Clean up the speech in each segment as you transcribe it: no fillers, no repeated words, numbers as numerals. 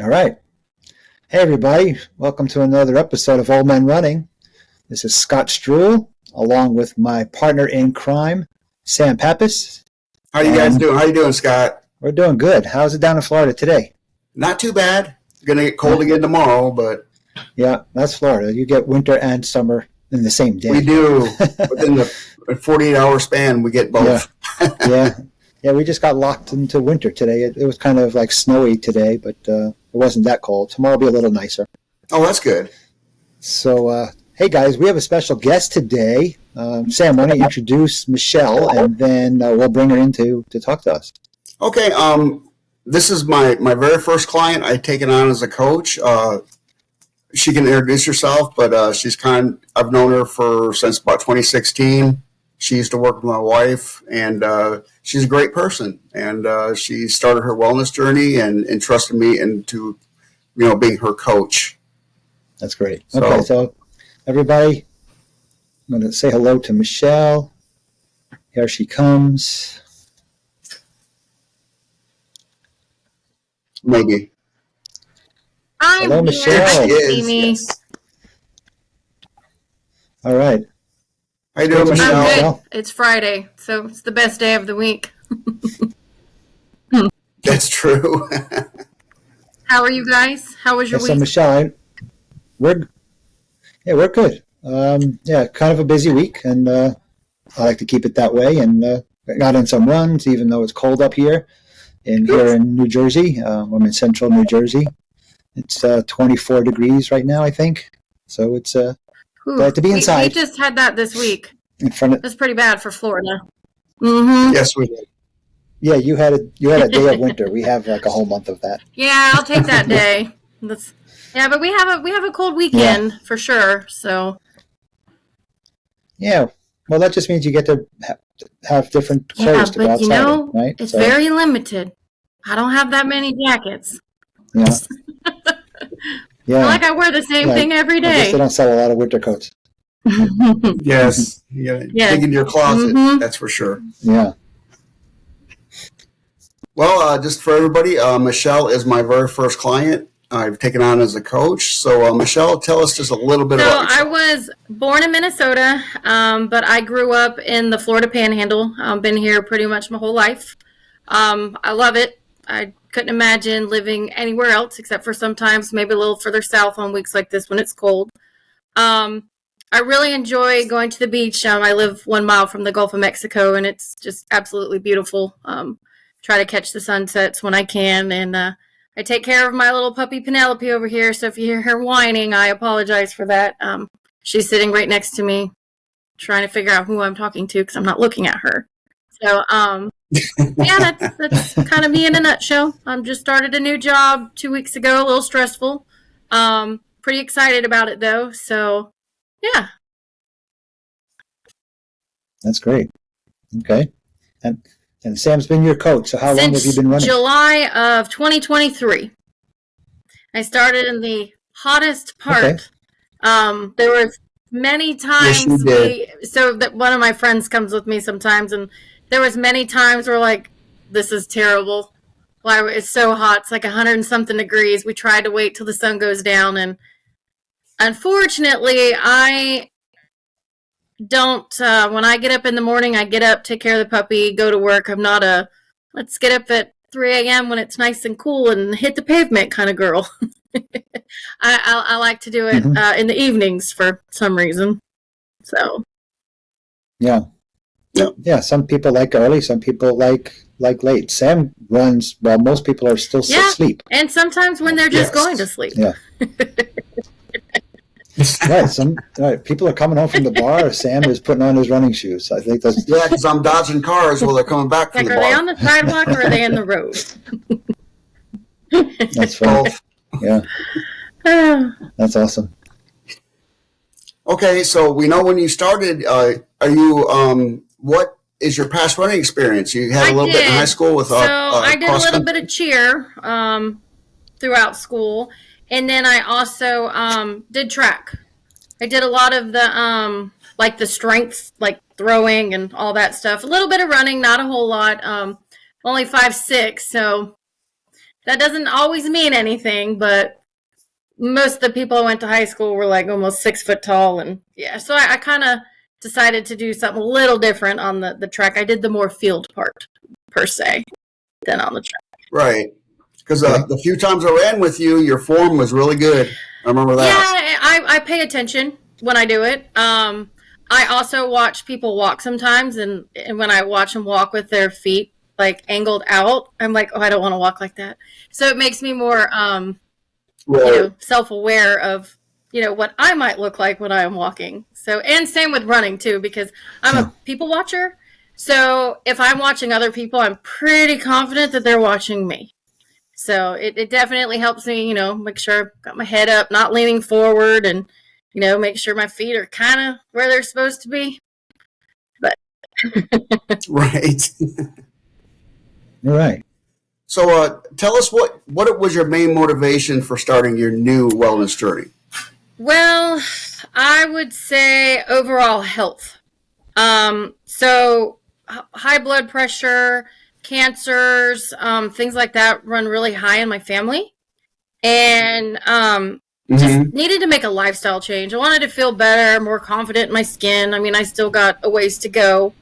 All right. Hey, everybody. Welcome to another episode of Old Men Running. This is Scott Struhl, along with my partner in crime, Sam Pappas. How you guys doing? How you doing, Scott? We're doing good. How's it down in Florida today? Not too bad. It's going to get cold again tomorrow, but... Yeah, that's Florida. You get winter and summer in the same day. We do. Within the 48-hour span, we get both. Yeah, we just got locked into winter today. It was kind of like snowy today, but it wasn't that cold. Tomorrow will be a little nicer. Oh, that's good. So, hey guys, we have a special guest today. Sam, why don't you introduce Michelle, and then we'll bring her in to talk to us. Okay, this is my very first client I've taken on as a coach. She can introduce herself, but I've known her since about 2016. She used to work with my wife, and she's a great person. And she started her wellness journey and entrusted me into, being her coach. That's great. Okay, so everybody, I'm going to say hello to Michelle. Here she comes. Maybe. Hello, Michelle. Yes. All right. How you doing, Michelle? I'm good. It's Friday, so it's the best day of the week. That's true. How are you guys? How was your week? So Michelle, we're good. Kind of a busy week, and I like to keep it that way. And got in some runs, even though it's cold up here in New Jersey. I'm in central New Jersey. It's 24 degrees right now, I think. So it's glad to be inside. We just had that this week. That's pretty bad for Florida. Mm-hmm. Yes, we did. Yeah, you had a day of winter. We have like a whole month of that. Yeah, I'll take that day. But we have a cold weekend for sure. So. Yeah, well, that just means you get to have different clothes to go outside, right? It's very limited. I don't have that many jackets. Yeah. Yeah. Like I wear the same thing every day. I guess they don't sell a lot of winter coats. Yes. Dig in your closet, that's for sure. Yeah. Well, just for everybody, Michelle is my very first client I've taken on as a coach. So, Michelle, tell us just a little bit about yourself. I was born in Minnesota, but I grew up in the Florida Panhandle. I've been here pretty much my whole life. I love it. I couldn't imagine living anywhere else except for sometimes maybe a little further south on weeks like this when it's cold. I really enjoy going to the beach. I live 1 mile from the Gulf of Mexico, and it's just absolutely beautiful. Try to catch the sunsets when I can, and I take care of my little puppy Penelope over here, so if you hear her whining, I apologize for that. She's sitting right next to me trying to figure out who I'm talking to because I'm not looking at her. So, that's kind of me in a nutshell. Just started a new job 2 weeks ago, a little stressful. Pretty excited about it though. So, yeah. That's great. Okay. And Sam's been your coach. So how long have you been running? July of 2023. I started in the hottest part. Okay. There was many times that one of my friends comes with me sometimes, and there was many times where like, this is terrible. Why it's so hot. It's like 100 and something degrees. We tried to wait till the sun goes down, and unfortunately, I don't. When I get up in the morning, I get up, take care of the puppy, go to work. I'm not let's get up at 3 a.m. when it's nice and cool and hit the pavement kind of girl. I like to do it in the evenings for some reason. So. Yeah. Some people like early, some people like late. Sam runs while most people are still asleep. And sometimes when they're just going to sleep. Yeah. Right. People are coming home from the bar. Sam is putting on his running shoes. I think that's because I'm dodging cars while they're coming back from the bar. Are they on the sidewalk or are they in the road? That's funny. Yeah. That's awesome. Okay, so we know when you started. Are you? What is your past running experience? You had a little bit in high school with. I did a little bit of cheer throughout school, and then I also did track. I did a lot of the like the strength, like throwing and all that stuff. A little bit of running, not a whole lot. Only 5'6", so That doesn't always mean anything, but most of the people I went to high school were like almost 6 foot tall. And yeah, so I kind of decided to do something a little different on the track. I did the more field part per se than on the track. Right. Because the few times I ran with you, your form was really good. I remember that. Yeah, I pay attention when I do it. I also watch people walk sometimes, and when I watch them walk with their feet like angled out, I'm like, oh, I don't want to walk like that. So it makes me more self-aware of what I might look like when I am walking. So, and same with running too, because I'm a people watcher. So if I'm watching other people, I'm pretty confident that they're watching me. So it definitely helps me, make sure I've got my head up, not leaning forward, and, make sure my feet are kind of where they're supposed to be. But right. All right. So tell us what was your main motivation for starting your new wellness journey? Well, I would say overall health. So high blood pressure, cancers, things like that run really high in my family. And just needed to make a lifestyle change. I wanted to feel better, more confident in my skin. I mean, I still got a ways to go.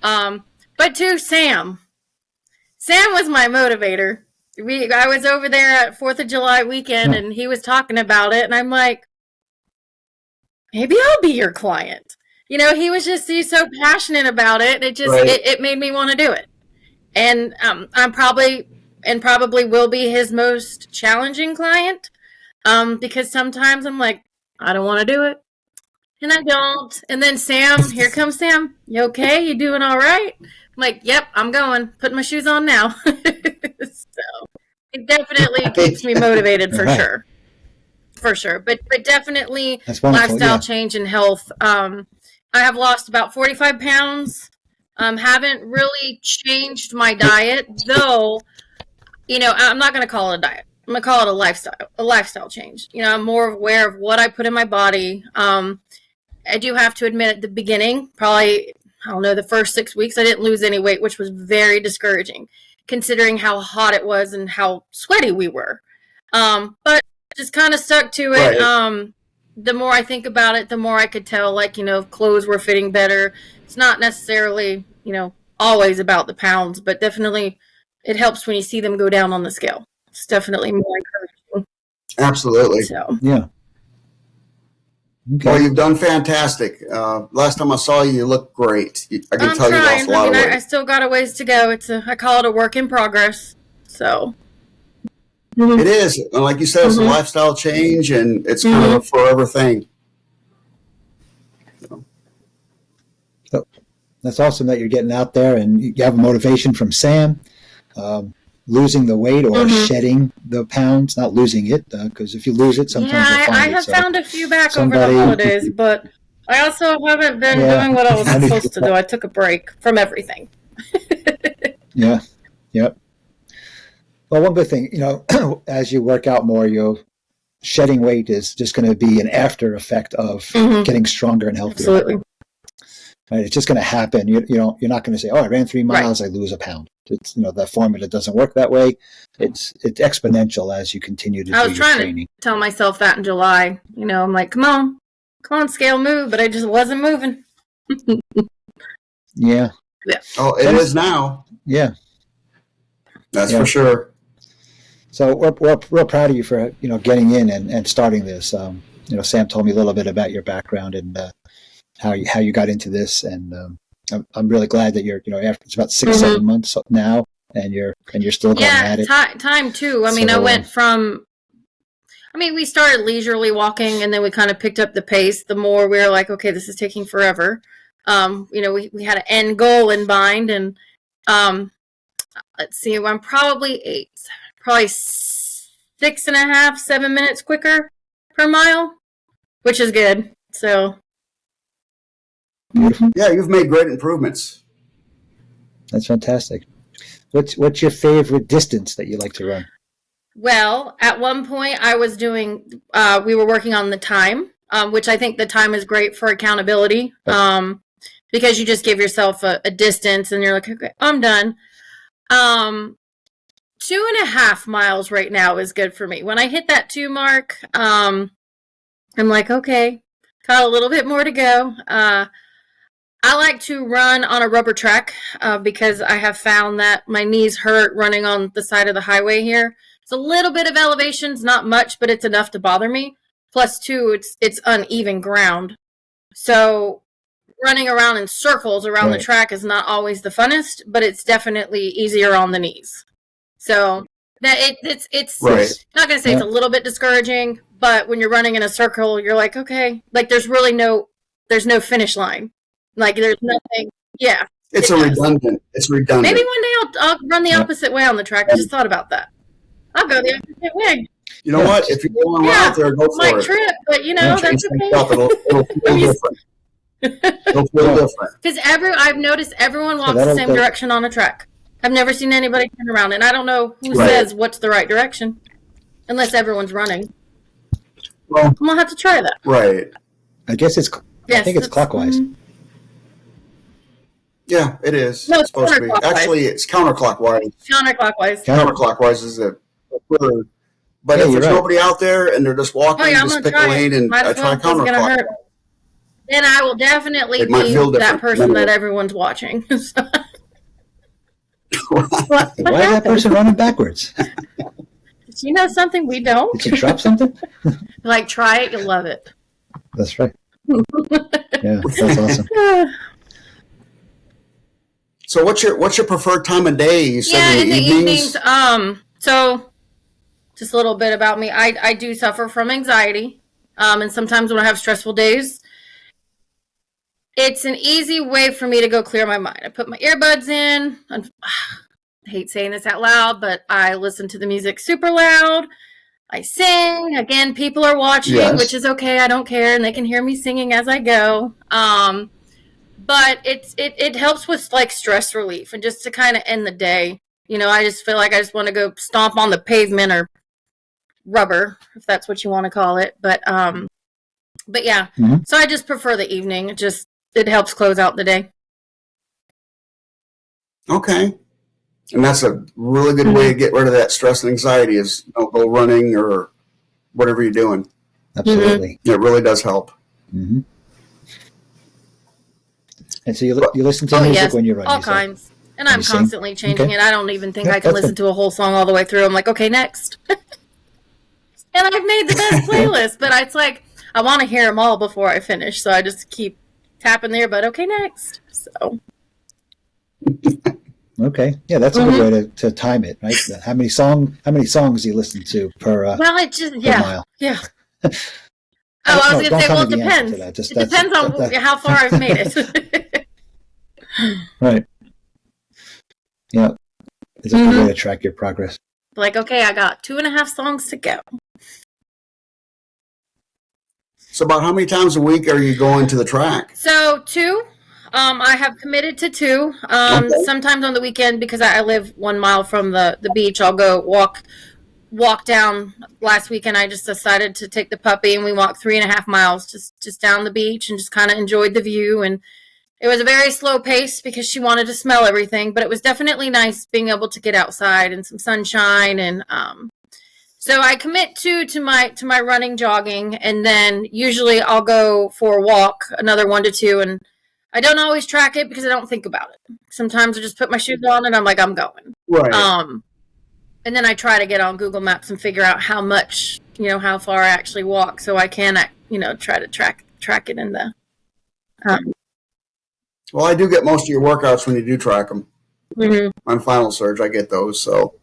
But too, Sam was my motivator. I was over there at 4th of July weekend, and he was talking about it, and I'm like, maybe I'll be your client. He was he's so passionate about it. It just, it made me want to do it. And I'm probably will be his most challenging client, because sometimes I'm like, I don't want to do it, and I don't. And then Sam, here comes Sam. You okay? You doing all right? I'm like, yep, I'm going. Putting my shoes on now. So it definitely keeps me motivated for sure. For sure. But definitely lifestyle change and health. I have lost about 45 pounds. Haven't really changed my diet, though, I'm not going to call it a diet. I'm going to call it a lifestyle change. I'm more aware of what I put in my body. I do have to admit at the beginning, probably, I don't know, the first 6 weeks, I didn't lose any weight, which was very discouraging considering how hot it was and how sweaty we were. But just kind of stuck to it. Right. The more I think about it, the more I could tell, clothes were fitting better. It's not necessarily, always about the pounds, but definitely it helps when you see them go down on the scale. It's definitely more encouraging. Absolutely. So. Yeah. Okay. Well, you've done fantastic. Last time I saw you, you looked great. I can tell you lost a lot of weight. I still got a ways to go. I call it a work in progress. So. It is. And like you said, it's a lifestyle change, and it's kind of a forever thing. So that's awesome that you're getting out there, and you have a motivation from Sam. Losing the weight or shedding the pounds, not losing it, because if you lose it, sometimes you'll find I have found a few back over the holidays, but I also haven't been doing what I was supposed to do. I took a break from everything. Yeah. Yep. Well, one good thing, as you work out more, your shedding weight is just going to be an after effect of getting stronger and healthier. Absolutely. Right? It's just going to happen. You're not going to say, "Oh, I ran 3 miles, I lose a pound." It's the formula doesn't work that way. It's exponential as you continue to do your training. I was trying to tell myself that in July. I'm like, come on, scale, move, but I just wasn't moving. Yeah. Oh, it is now. Yeah. That's for sure. So we're real proud of you for getting in and starting this. Sam told me a little bit about your background and how you got into this, and I'm really glad that you're after it's about 6-7 months now, and you're still going at it. Time too. I mean, I went from. We started leisurely walking, and then we kind of picked up the pace. The more we were like, okay, this is taking forever. We had an end goal in mind, and let's see, I'm probably 6.5, 7 minutes quicker per mile, which is good. So. Beautiful. Yeah, you've made great improvements. That's fantastic. What's your favorite distance that you like to run? Well, at one point I was doing, we were working on the time, which I think the time is great for accountability, because you just give yourself a distance and you're like, okay, I'm done. 2.5 miles right now is good for me. When I hit that 2 mark, I'm like, okay, got a little bit more to go. I like to run on a rubber track because I have found that my knees hurt running on the side of the highway here. It's a little bit of elevation, it's not much, but it's enough to bother me. Plus, two, it's uneven ground. So running around in circles around the track is not always the funnest, but it's definitely easier on the knees. So that it's not going to say it's a little bit discouraging, but when you're running in a circle, you're like, okay, like there's no finish line. Like there's nothing. Yeah. It's redundant. It's redundant. Maybe one day I'll run the opposite way on the track. I just thought about that. I'll go the opposite way. You know what? If you're going out there, go for might it. trip, but that's okay. It'll feel different. It'll feel different. Because I've noticed everyone walks the same direction on a track. I've never seen anybody turn around, and I don't know who says what's the right direction, unless everyone's running. Well, I'm gonna have to try that. Right. I guess I think it's clockwise. Yeah, it is. No, it's supposed to be. Actually, it's counterclockwise. Counterclockwise is the preferred. But if there's nobody out there and they're just walking, just pick a lane and try counterclockwise. Then I will definitely be that person that everyone's watching. Why is that person running backwards? Did you know something we don't? Did you drop something? Like, try it, you'll love it. That's right. Yeah, that's awesome. So what's your preferred time of day? You said in the evenings. So just a little bit about me. I do suffer from anxiety. And sometimes when I have stressful days, it's an easy way for me to go clear my mind. I put my earbuds in. I hate saying this out loud, but I listen to the music super loud. I sing. Again, people are watching, which is okay. I don't care, and they can hear me singing as I go. But it helps with like stress relief and just to kind of end the day. I just feel like I just want to go stomp on the pavement or rubber, if that's what you want to call it. But yeah. Mm-hmm. So I just prefer the evening. It helps close out the day. Okay. And that's a really good way to get rid of that stress and anxiety is go running or whatever you're doing. Absolutely. It really does help. Mm-hmm. And so you listen to music when you're running? All kinds. And I'm constantly changing it. I don't even think I can listen to a whole song all the way through. I'm like, okay, next. And I've made the best playlist, but it's like, I want to hear them all before I finish. So I just keep tapping there, but okay, next. So. Okay. Yeah, that's a good way to time it, right? How many songs do you listen to per mile? Yeah. I was going to say, well, it depends. It depends on how far I've made it. Right. Yeah. It's a good way to track your progress. Like, okay, I got 2.5 songs to go. So about how many times a week are you going to the track? So 2. I have committed to 2. Sometimes on the weekend, because I live 1 mile from the beach, I'll go walk down. Last weekend, I just decided to take the puppy, and we walked 3.5 miles just down the beach and just kind of enjoyed the view. And it was a very slow pace because she wanted to smell everything, but it was definitely nice being able to get outside and some sunshine. And so I commit to my running, jogging, and then usually I'll go for a walk, another 1 to 2, and I don't always track it because I don't think about it. Sometimes I just put my shoes on and I'm like, I'm going. Right. And then I try to get on Google Maps and figure out how much, how far I actually walk, so I can, try to track it in the. Well, I do get most of your workouts when you do track them. Mm-hmm. On Final Surge, I get those. So,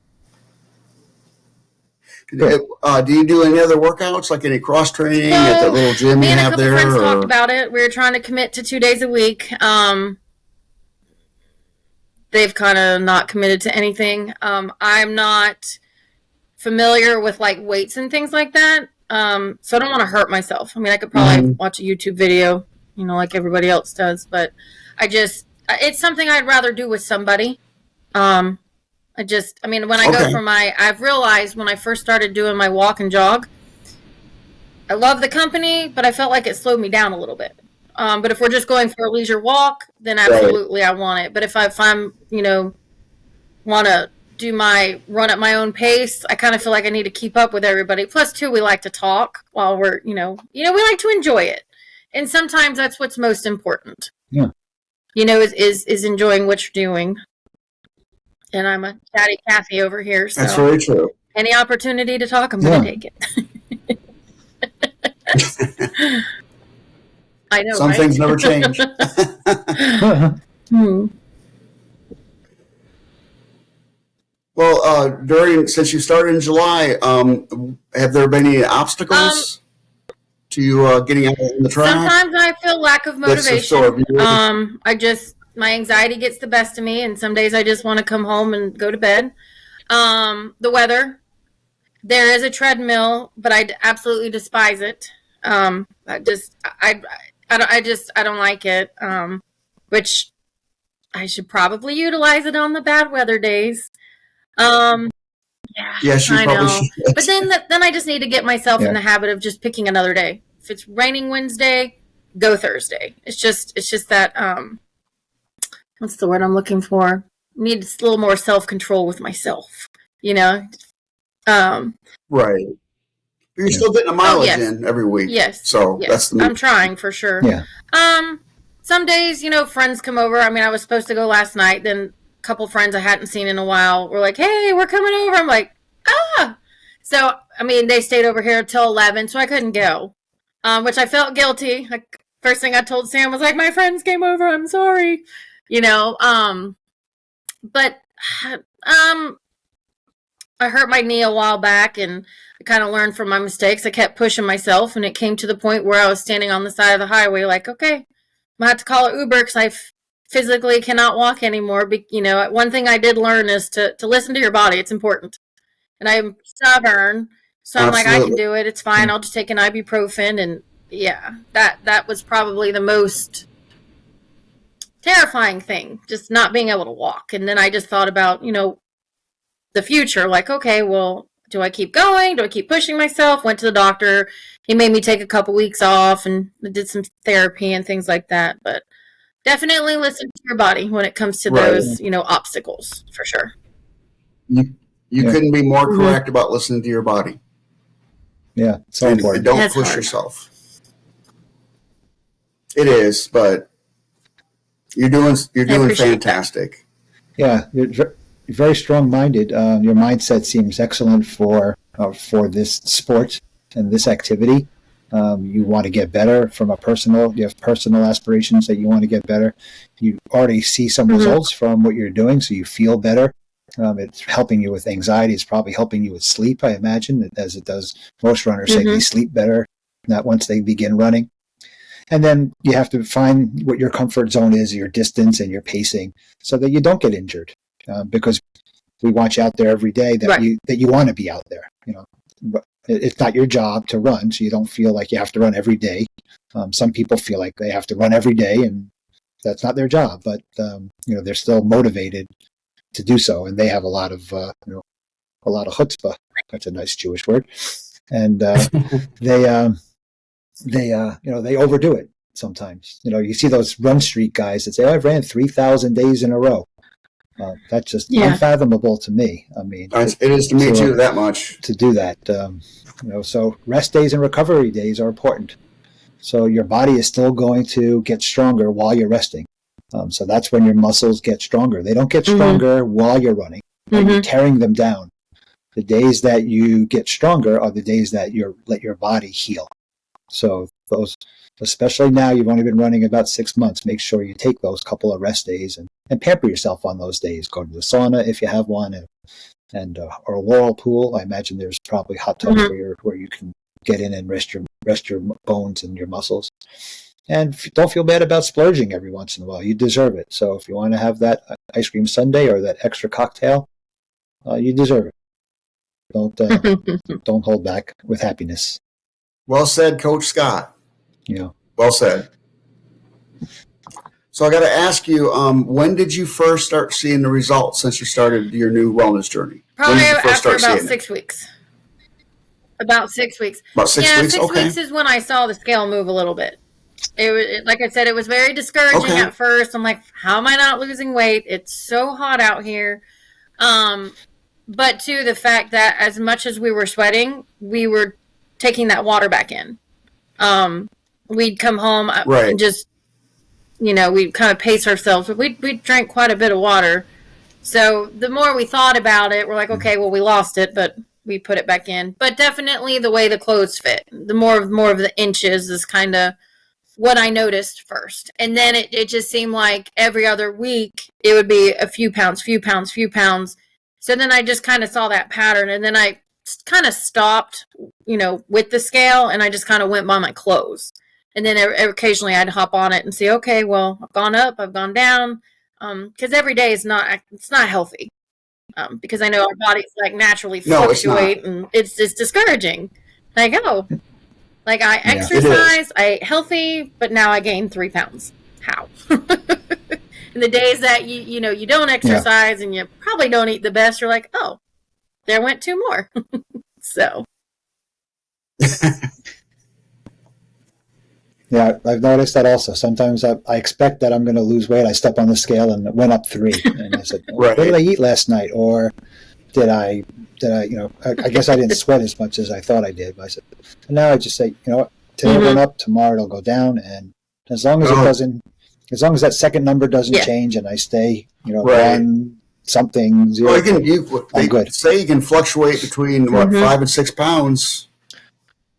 do you do any other workouts, like any cross training at the little gym you have there? Me and a couple friends talked about it. We were trying to commit to 2 days a week. They've kind of not committed to anything. I'm not familiar with like weights and things like that. So I don't want to hurt myself. I mean, I could probably watch a YouTube video, like everybody else does, but it's something I'd rather do with somebody. When I go for I've realized when I first started doing my walk and jog, I love the company, but I felt like it slowed me down a little bit. But if we're just going for a leisure walk, then absolutely I want it. But if I'm, want to do my run at my own pace. I kind of feel like I need to keep up with everybody. Plus, too, we like to talk while we're, we like to enjoy it. And sometimes that's what's most important. Yeah. Is enjoying what you're doing. And I'm a chatty Cathy over here. So that's very true. any opportunity to talk, I'm going to take it. I know, Some right? things never change. Well, since you started in July, have there been any obstacles to you getting out on the track? Sometimes I feel lack of motivation. My anxiety gets the best of me, and some days I just want to come home and go to bed. The weather. There is a treadmill, but I absolutely despise it. I don't like it. Which I should probably utilize it on the bad weather days. Yes, you I probably know. should. But then I just need to get myself in the habit of just picking another day. If it's raining Wednesday, go Thursday. It's just that what's the word I'm looking for? Need a little more self-control with myself, Right. But you're still getting a mileage in every week. Yes. So that's the I'm trying for sure. Yeah. Some days, friends come over. I mean, I was supposed to go last night. Then a couple friends I hadn't seen in a while were like, "Hey, we're coming over." I'm like, "Ah." So, I mean, they stayed over here till 11, so I couldn't go, which I felt guilty. Like, first thing I told Sam was like, "My friends came over. I'm sorry." But I hurt my knee a while back, and I kind of learned from my mistakes. I kept pushing myself, and it came to the point where I was standing on the side of the highway like, okay, I'm going to have to call an Uber because I physically cannot walk anymore. One thing I did learn is to listen to your body. It's important. And I'm stubborn, so I'm like, I can do it. It's fine. I'll just take an ibuprofen. And, yeah, that was probably the most terrifying thing, just not being able to walk. And then I just thought about, the future, like, okay, well, do I keep going? Do I keep pushing myself? Went to the doctor. He made me take a couple weeks off and did some therapy and things like that. But definitely listen to your body when it comes to those, obstacles, for sure. You couldn't be more correct about listening to your body. Yeah, it's so important. Don't push yourself. It is, but you're doing fantastic. Yeah, you're very strong-minded. Your mindset seems excellent for this sport and this activity. You want to get better you have personal aspirations that you want to get better. You already see some results from what you're doing, so you feel better. It's helping you with anxiety. It's probably helping you with sleep, I imagine, as it does. Most runners say they sleep better once they begin running. And then you have to find what your comfort zone is, your distance and your pacing, so that you don't get injured. Because we want you out there every day that you want to be out there. It's not your job to run, so you don't feel like you have to run every day. Some people feel like they have to run every day, and that's not their job. But they're still motivated to do so, and they have a lot of chutzpah. That's a nice Jewish word, and they overdo it sometimes. You see those run streak guys that say, "Oh, I've ran 3,000 days in a row." That's just unfathomable to me. I mean, it is to me too. That much to do that. So rest days and recovery days are important. So your body is still going to get stronger while you're resting. So that's when your muscles get stronger. They don't get stronger while you're running. You're tearing them down. The days that you get stronger are the days that you let your body heal. So those, especially now, you've only been running about 6 months. Make sure you take those couple of rest days and pamper yourself on those days. Go to the sauna if you have one, or a whirlpool. I imagine there's probably hot tubs where you can get in and rest your bones and your muscles. And don't feel bad about splurging every once in a while. You deserve it. So if you want to have that ice cream sundae or that extra cocktail, you deserve it. Don't hold back with happiness. Well said, Coach Scott. Well said. So I got to ask you, when did you first start seeing the results since you started your new wellness journey? Probably after about 6 weeks. About 6 weeks. About 6 weeks? 6 weeks is when I saw the scale move a little bit. It was, like I said, it was very discouraging at first. I'm like, how am I not losing weight? It's so hot out here. but to the fact that as much as we were sweating, we were taking that water back in. We'd come home Right. and just, we'd kind of pace ourselves. But we drank quite a bit of water. So the more we thought about it, we're like, okay, well, we lost it, but we put it back in. But definitely the way the clothes fit, the more of the inches is kind of what I noticed first. And then it just seemed like every other week it would be a few pounds. So then I just kind of saw that pattern, and then I kind of stopped, with the scale, and I just kind of went by my clothes. And then occasionally I'd hop on it and see, okay, well, I've gone up, I've gone down, because every day it's not healthy. Because I know our bodies like naturally fluctuate, and it's discouraging. Like, like I exercise, I ate healthy, but now I gained 3 pounds. How? And the days that you don't exercise and you probably don't eat the best, you're like, oh, there went 2 more. So. Yeah, I've noticed that also. Sometimes I expect that I'm going to lose weight. I step on the scale and it went up 3. And I said, Right. What did I eat last night? Or did I I guess I didn't sweat as much as I thought I did. But I said, and now I just say, what, today it went up, tomorrow it'll go down. And as long as it doesn't, as long as that second number doesn't change and I stay, Right. 1 something, 0. Well, I'm good. say you can fluctuate between 5 and 6 pounds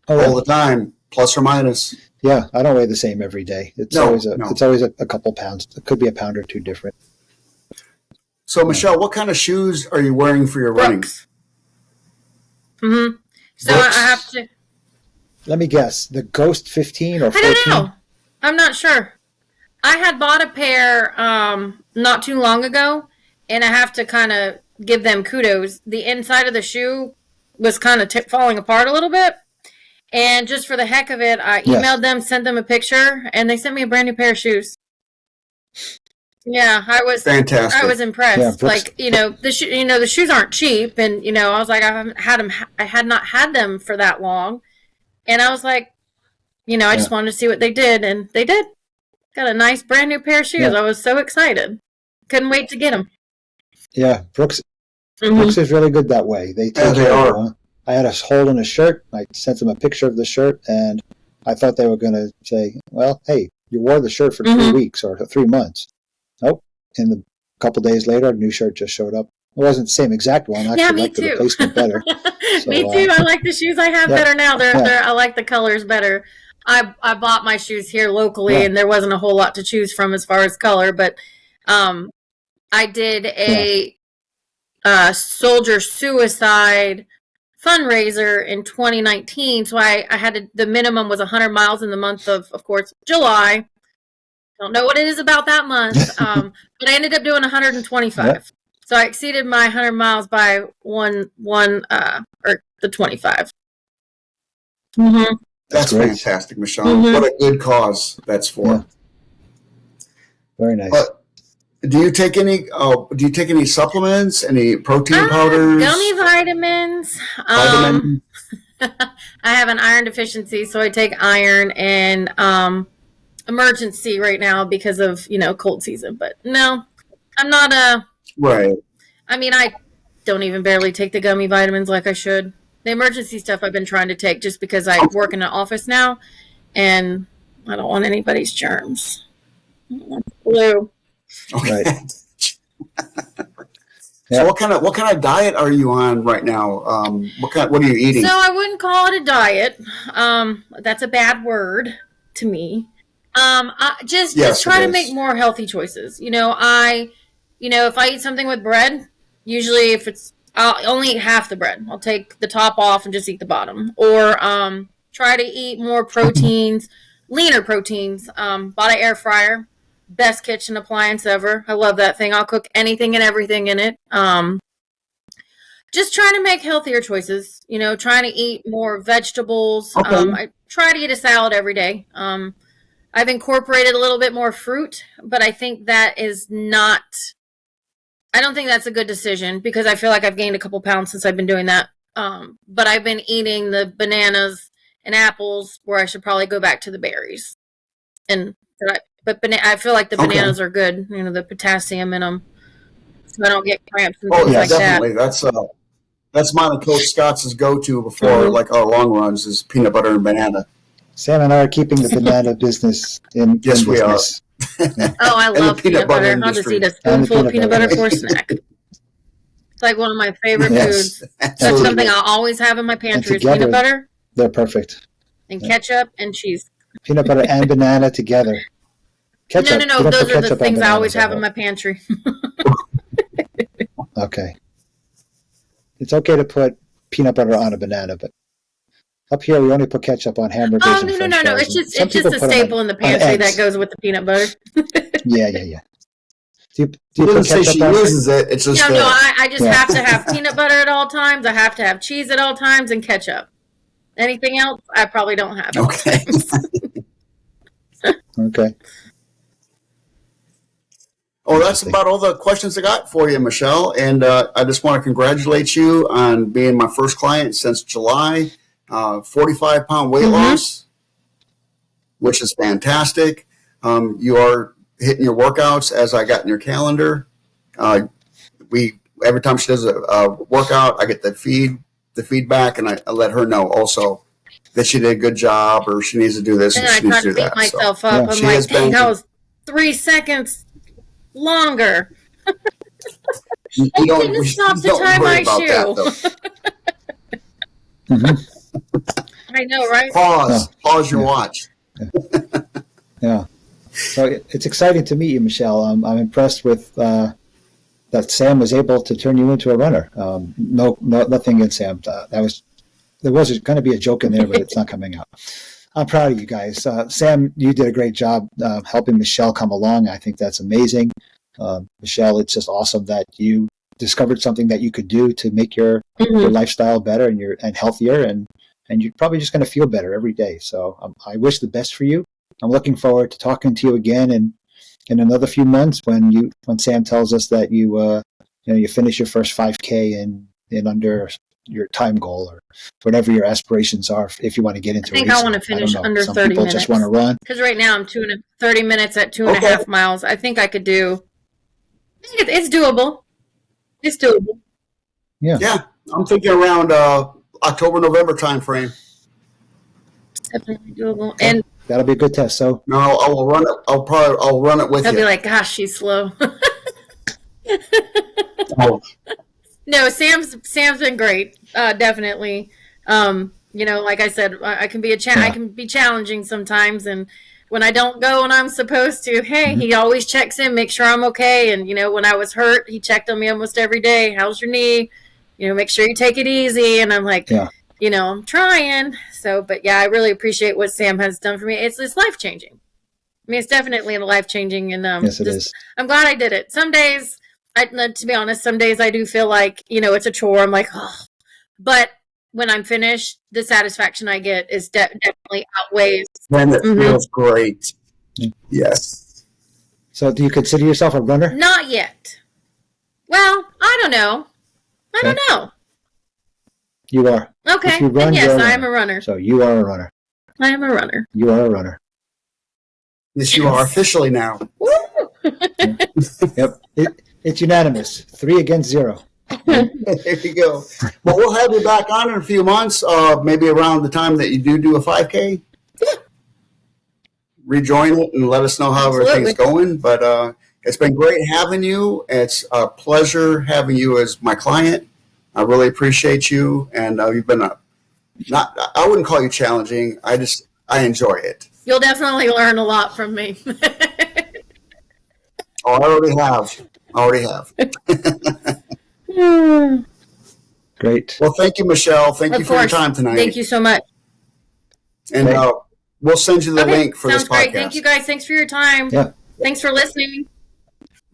all the time, plus or minus. Yeah, I don't weigh the same every day. It's always a couple pounds. It could be a pound or 2 different. So, Michelle, what kind of shoes are you wearing for your running? Brooks. Mm-hmm. So Brooks? I have to. Let me guess. The Ghost 15 or 14? I don't know. I'm not sure. I had bought a pair not too long ago, and I have to kind of give them kudos. The inside of the shoe was kind of falling apart a little bit. And just for the heck of it, I emailed them, sent them a picture, and they sent me a brand new pair of shoes. Yeah, I was fantastic. I was impressed. Yeah, like, the shoes aren't cheap, and I was like, I had not had them for that long, and I was like, I just wanted to see what they did, and they did. Got a nice brand new pair of shoes. Yeah. I was so excited. Couldn't wait to get them. Yeah, Brooks is really good that way. They take they care are. of you. I had a hole in a shirt. I sent them a picture of the shirt, and I thought they were going to say, well, hey, you wore the shirt for 3 weeks or 3 months. Nope. And a couple days later, a new shirt just showed up. It wasn't the same exact one. I actually liked the replacement better. So, me too. I like the shoes I have better now. I like the colors better. I bought my shoes here locally, and there wasn't a whole lot to choose from as far as color, but I did a soldier suicide fundraiser in 2019. So I had the minimum was 100 miles in the month of course, July. Don't know what it is about that month, but I ended up doing 125. Yep. So I exceeded my 100 miles by one or the 25. Mm-hmm. That's fantastic, Michelle. Mm-hmm. What a good cause that's for. Yeah. Very nice. But do you take any supplements, any protein powders? Gummy vitamins. I have an iron deficiency, so I take iron and emergency right now because of cold season. But no, I'm not right. I mean, I don't even barely take the gummy vitamins like I should. The emergency stuff I've been trying to take just because I work in an office now, and I don't want anybody's germs. Blue. Okay. Right. So what kind of diet are you on right now? What are you eating? So I wouldn't call it a diet. That's a bad word to me. I just try to make more healthy choices. If I eat something with bread, usually I'll only eat half the bread. I'll take the top off and just eat the bottom. Or try to eat more proteins, leaner proteins. Bought an air fryer. Best kitchen appliance ever. I love that thing. I'll cook anything and everything in it. Just trying to make healthier choices. Trying to eat more vegetables. Okay. I try to eat a salad every day. I've incorporated a little bit more fruit, but I think that is not... I don't think that's a good decision because I feel like I've gained a couple pounds since I've been doing that. But I've been eating the bananas and apples where I should probably go back to the berries. But I feel like the bananas are good, the potassium in them, so I don't get cramps and things like definitely. that. That's mine and Coach Scott's go-to before like our long runs is peanut butter and banana. Sam and I are keeping the banana business in Yes, in we are. business. Oh, I the love peanut peanut butter butter. I'll just industry. eat a And the spoonful of peanut peanut butter. butter for a snack. It's like one of my favorite Yes. foods. That's something I always have in my pantry is together- peanut butter They're perfect. and ketchup and cheese. Peanut butter and banana together. Ketchup. No. You don't put Those are the ketchup on things I always bananas, have in my pantry. Okay. It's okay to put peanut butter on a banana, but up here we only put ketchup on hamburgers. Oh, and no. French fries, It's and just some people a put 'em staple in the pantry eggs. that goes with the peanut butter. Yeah. Do you She put doesn't say ketchup she on? uses it. It's just No, I just Yeah. have to have peanut butter at all times. I have to have cheese at all times and ketchup. Anything else, I probably don't have. okay. Okay. Oh, that's about all the questions I got for you, Michelle. And I just want to congratulate you on being my first client since July. 45-pound weight loss, which is fantastic. You are hitting your workouts as I got in your calendar. Every time she does a workout, I get the feedback, and I let her know also that she did a good job or she needs to do this And and I she needs try to to do beat that. myself Yeah, up. I'm she like, has dang, been- that was 3 seconds longer. You I don't, didn't stop to don't tie worry my about that, shoe. though. I know, right? Pause your Yeah. watch. Yeah. So it's exciting to meet you, Michelle. I'm impressed with that Sam was able to turn you into a runner. Nothing against Sam. There was going to be a joke in there, but it's not coming out. I'm proud of you guys. Sam, you did a great job helping Michelle come along. I think that's amazing. Michelle, it's just awesome that you discovered something that you could do to make your lifestyle better and healthier, and you're probably just going to feel better every day. So I wish the best for you. I'm looking forward to talking to you again in another few months when Sam tells us that you finish your first 5K in under your time goal or whatever your aspirations are. If you want to get into I think racing. I want to finish don't know. under Some 30 people minutes. just want to run. Because right now I'm 30 minutes at 2.5 Okay. miles. I think I could do. I think it's doable. It's doable. Yeah, I'm thinking around October, November time frame. It's definitely doable. And That'll be a good test. So No, I will run it. I'll run it with they'll you. be like, "Gosh, she's slow." Oh, No, Sam's been great. Definitely. Like I said, I can be I can be challenging sometimes, and when I don't go when I'm supposed to, hey, he always checks in, make sure I'm okay. And when I was hurt, he checked on me almost every day. How's your knee? Make sure you take it easy. And I'm like, I'm trying. So, but yeah, I really appreciate what Sam has done for me. It's life changing. I mean, it's definitely life changing, and yes, it is. I'm glad I did it. Some days, to be honest, some days I do feel like, it's a chore. I'm like, oh. But when I'm finished, the satisfaction I get is definitely outweighs. man, it feels great. Yeah. Yes. So do you consider yourself a runner? Not yet. Well, I don't know. I don't know. You are. Okay. If you run, Then yes, you're a I am a runner. runner. So you are a runner. I am a runner. You are a runner. Yes, you are officially now. Yep. It's unanimous. 3 against 0. There you go. Well, we'll have you back on in a few months, maybe around the time that you do a 5K. Rejoin it and let us know how everything's going. But it's been great having you. It's a pleasure having you as my client. I really appreciate you, and you've been I wouldn't call you challenging. I enjoy it. You'll definitely learn a lot from me. Oh, I already have. Great. Well, thank you, Michelle. Thank you Of for your course. time tonight. Thank you so much. And we'll send you the Okay, link for this sounds podcast. great. Thank you guys. Thanks for your time. Yeah. Thanks for listening.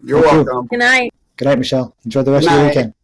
You're Thank you. welcome. Good night. Good night, Michelle. Enjoy the rest Good of your night. weekend.